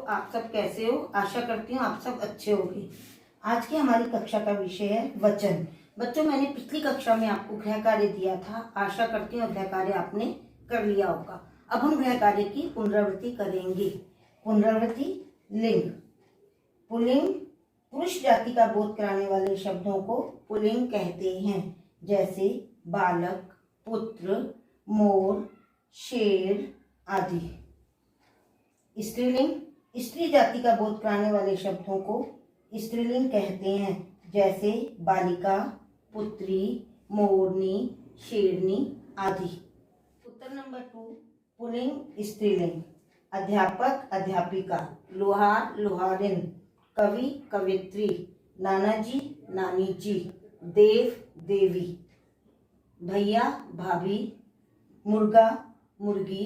आप सब कैसे हो? आशा करती हूँ आप सब अच्छे होंगे। आज की हमारी कक्षा का विषय है वचन। बच्चों, मैंने पिछली कक्षा में आपको गृह कार्य दिया था। आशा करती हूँ गृह कार्य आपने कर लिया होगा। अब हम गृह कार्य की पुनरावृत्ति करेंगे। पुनरावृत्ति। लिंग। पुल्लिंग पुरुष जाति का बोध कराने वाले शब्दों को पुल्लिंग कहते हैं, जैसे बालक, पुत्र, मोर, शेर आदि। स्त्रीलिंग स्त्री जाति का बोध कराने वाले शब्दों को स्त्रीलिंग कहते हैं, जैसे बालिका, पुत्री, मोरनी, शेरनी आदि। उत्तर नंबर 2, पुल्लिंग स्त्रीलिंग। अध्यापक, अध्यापिका, लोहार, लोहारिन, कवि, कवित्री, नानाजी, नानी जी, देव, देवी, भैया, भाभी, मुर्गा, मुर्गी,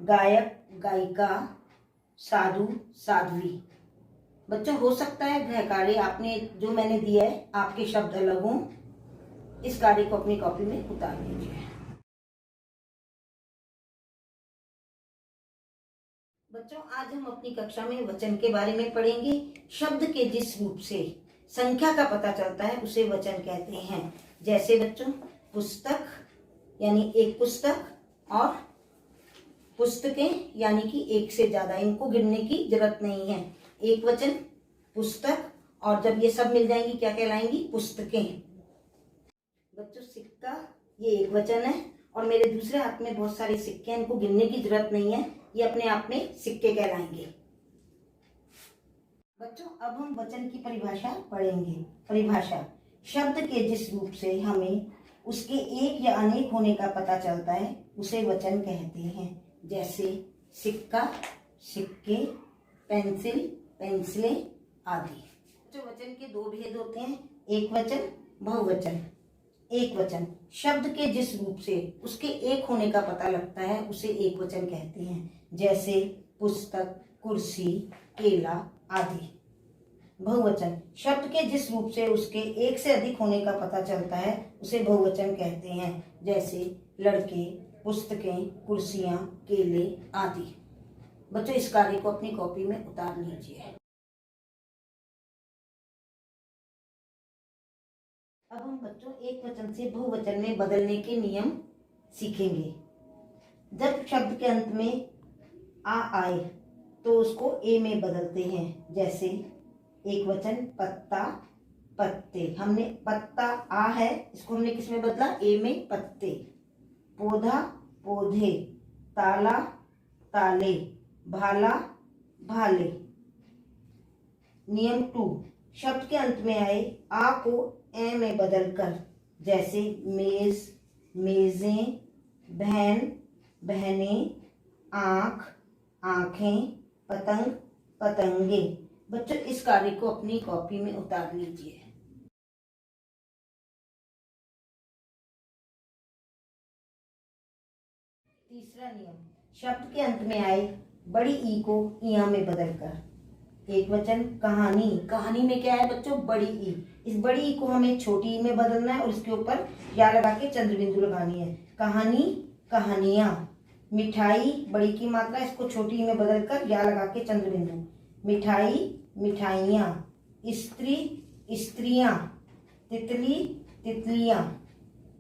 गायक, गायिका, साधु, साध्वी। बच्चों, हो सकता है गृह कार्य आपने जो मैंने दिया है आपके शब्द अलग हों। इस कार्य को अपनी कॉपी में उतार लीजिए। बच्चों, आज हम अपनी कक्षा में वचन के बारे में पढ़ेंगे। शब्द के जिस रूप से संख्या का पता चलता है उसे वचन कहते हैं। जैसे बच्चों, पुस्तक यानी एक पुस्तक, और पुस्तकें यानी कि एक से ज्यादा। इनको गिनने की जरूरत नहीं है। एक वचन पुस्तक, और जब ये सब मिल जाएंगी क्या कहलाएंगी? पुस्तकें। बच्चों, सिक्का ये एक वचन है, और मेरे दूसरे हाथ में बहुत सारे सिक्के हैं। इनको गिनने की जरूरत नहीं है, ये अपने आप में सिक्के कहलाएंगे। बच्चों, अब हम वचन की परिभाषा पढ़ेंगे। परिभाषा। शब्द के जिस रूप से हमें उसके एक या अनेक होने का पता चलता है उसे वचन कहते हैं। जैसे सिक्का, सिक्के, पेंसिल, पेंसिलें आदि। जो वचन के दो भेद होते हैं, एक वचन, बहुवचन। एक वचन शब्द के जिस रूप से उसके एक होने का पता लगता है उसे एक वचन कहते हैं। जैसे पुस्तक, कुर्सी, केला आदि। बहुवचन शब्द के जिस रूप से उसके एक से अधिक होने का पता चलता है उसे बहुवचन कहते हैं। जैसे लड़के, पुस्तकें, कुर्सियां, केले आदि। बच्चों, इस कार्य को अपनी कॉपी में उतार लीजिए। अब हम बच्चों एक वचन से बहुवचन में बदलने के नियम सीखेंगे। जब शब्द के अंत में आ आए तो उसको ए में बदलते हैं। जैसे एक वचन पत्ता, पत्ते। हमने पत्ता आ है, इसको हमने किस में बदला? ए में, पत्ते। पौधा, पौधे। ताला, ताले। भाला, भाले। नियम 2, शब्द के अंत में आए आ को ए में बदलकर। जैसे मेज, मेजें, बहन, बहनें, आँख, आँखें, पतंग, पतंगे। बच्चों, इस कार्य को अपनी कॉपी में उतार लीजिए। तीसरा नियम, शब्द के अंत में आए बड़ी ई को इया में बदलकर। एक वचन कहानी। कहानी में क्या है बच्चों? बड़ी ई। इस बड़ी ई को हमें छोटी ई में बदलना है और इसके ऊपर या लगा के चंद्र बिंदु लगानी है। कहानी, कहानियां। मिठाई, बड़ी की मात्रा, इसको छोटी ई में बदलकर या लगा के चंद्र बिंदु। मिठाई, मिठाइयाँ। स्त्री, स्त्रियां। तितली, तितलियां।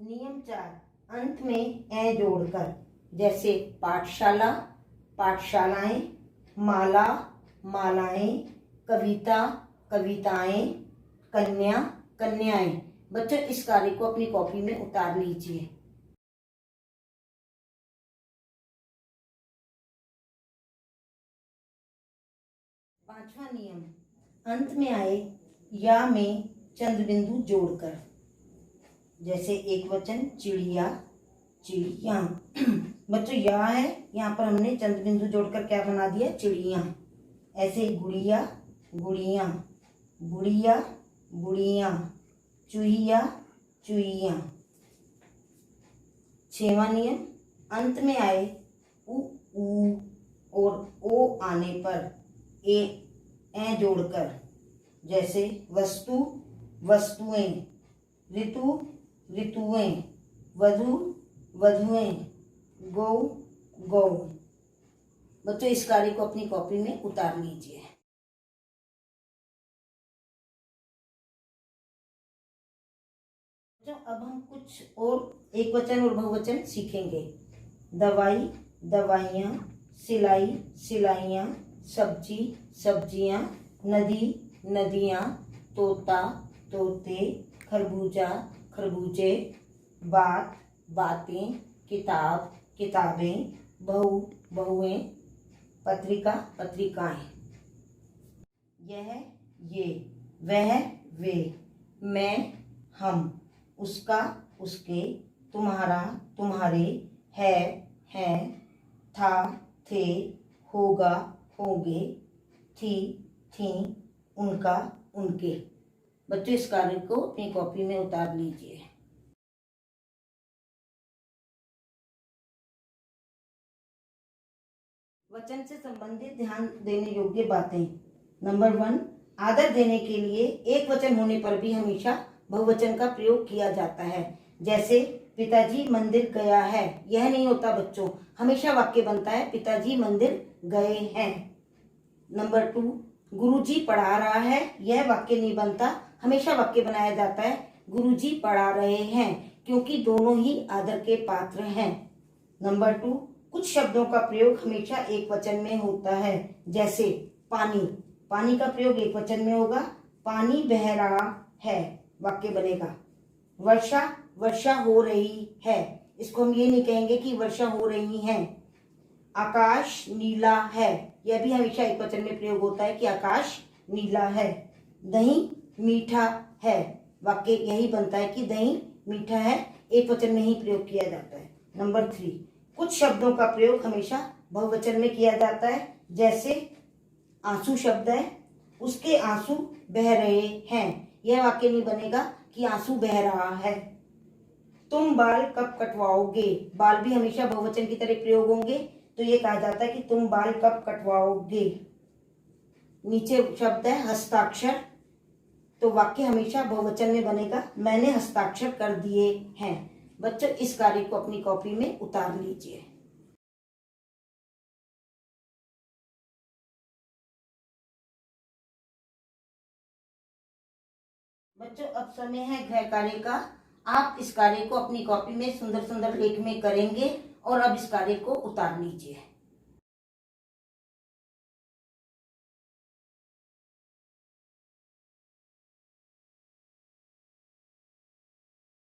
नियम 4, अंत में ए जोड़कर। जैसे पाठशाला, पाठशालाएं, माला, मालाएं, कविता, कविताएं, कन्या, कन्याएं। बच्चों, इस कार्य को अपनी कॉपी में उतार लीजिए। पांचवा नियम, अंत में आए या में चंद्र बिंदु जोड़कर। जैसे एक वचन चिड़िया, चिड़िया। बच्चों, या है, यहाँ पर हमने चंद्र बिंदु जोड़कर क्या बना दिया? चिड़िया। ऐसे गुड़िया, गुड़िया, बुढ़िया, बुढ़िया, चूहिया, चूहिया। 6वां नियम, अंत में आए उ और ओ आने पर ए जोड़कर। जैसे वस्तु, वस्तुएं। ऋतु, ऋतुएं। वधु, वधुएं। गौ, गौ। बच्चों इस कार्य को अपनी कॉपी में उतार लीजिए। अब हम कुछ और एक वचन और बहुवचन सीखेंगे। दवाई, दवाइयाँ, सिलाई, सिलाइयाँ, सब्जी, सब्जियाँ, नदी, नदियाँ, तोता, तोते, खरबूजा, खरबूजे, बात, बातें, किताब, किताबें, बहू, बहुएं, पत्रिका, पत्रिकाएं। यह, ये, वह, वे, मैं, हम, उसका, उसके, तुम्हारा, तुम्हारे, है, हैं, था, थे, होगा, होंगे, थी, थीं, उनका, उनके। बच्चों इस कार्य को अपनी कॉपी में उतार लीजिए। वचन से संबंधित ध्यान देने योग्य बातें। नंबर 1, आदर देने के लिए एक वचन होने पर भी हमेशा बहुवचन का प्रयोग किया जाता है। जैसे पिताजी मंदिर गया है, यह नहीं होता बच्चों, हमेशा वाक्य बनता है पिताजी मंदिर गए हैं। नंबर 2, गुरुजी पढ़ा रहा है, यह वाक्य नहीं बनता, हमेशा वाक्य बनाया जाता है गुरुजी पढ़ा रहे हैं, क्योंकि दोनों ही आदर के पात्र हैं। नंबर 2, कुछ शब्दों का प्रयोग हमेशा एक वचन में होता है। जैसे पानी, पानी का प्रयोग एक वचन में होगा, पानी बह रहा है, वाक्य बनेगा। वर्षा, वर्षा हो रही है, इसको हम ये नहीं कहेंगे कि वर्षा हो रही है। आकाश नीला है, यह भी हमेशा एक वचन में प्रयोग होता है कि आकाश नीला है। दही मीठा है, वाक्य यही बनता है कि दही मीठा है, एक वचन में ही प्रयोग किया जाता है। नंबर 3, कुछ शब्दों का प्रयोग हमेशा बहुवचन में किया जाता है। जैसे आंसू शब्द है, उसके आंसू बह रहे हैं, यह वाक्य नहीं बनेगा कि आंसू बह रहा है। तुम बाल कब कटवाओगे, बाल भी हमेशा बहुवचन की तरह प्रयोग होंगे, तो ये कहा जाता है कि तुम बाल कब कटवाओगे। नीचे शब्द है हस्ताक्षर, तो वाक्य हमेशा बहुवचन में बनेगा, मैंने हस्ताक्षर कर दिए हैं। बच्चों इस कार्य को अपनी कॉपी में उतार लीजिए। बच्चों अब समय है गृह कार्य का। आप इस कार्य को अपनी कॉपी में सुंदर सुंदर लेख में करेंगे और अब इस कार्य को उतार लीजिए।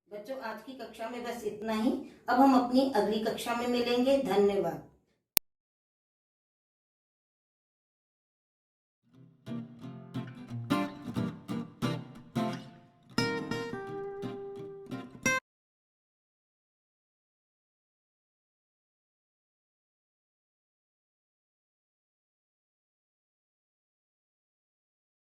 बच्चों आज की कक्षा में बस इतना ही। अब हम अपनी अगली कक्षा में मिलेंगे। धन्यवाद।